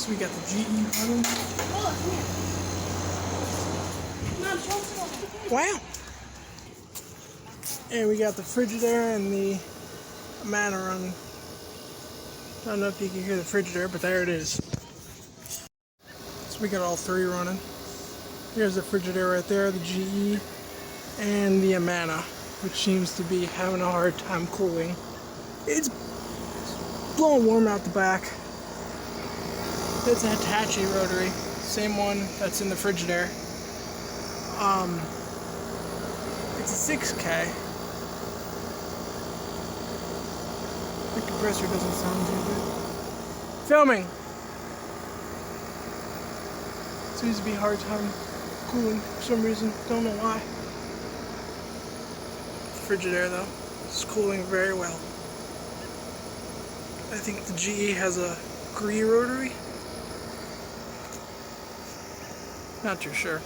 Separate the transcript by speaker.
Speaker 1: So we got the GE running. Wow! And we got the Frigidaire and the Amana running. I don't know if you can hear the Frigidaire, but there it is. So we got all three running. Here's the Frigidaire right there, the GE, and the Amana, which seems to be having a hard time cooling. It's blowing warm out the back. It's a Hitachi rotary, same one that's in the Frigidaire. It's a 6K. The compressor doesn't sound too good. Filming! Seems to be a hard time cooling for some reason, don't know why. The Frigidaire though, it's cooling very well. I think the GE has a Gree rotary. Not too sure.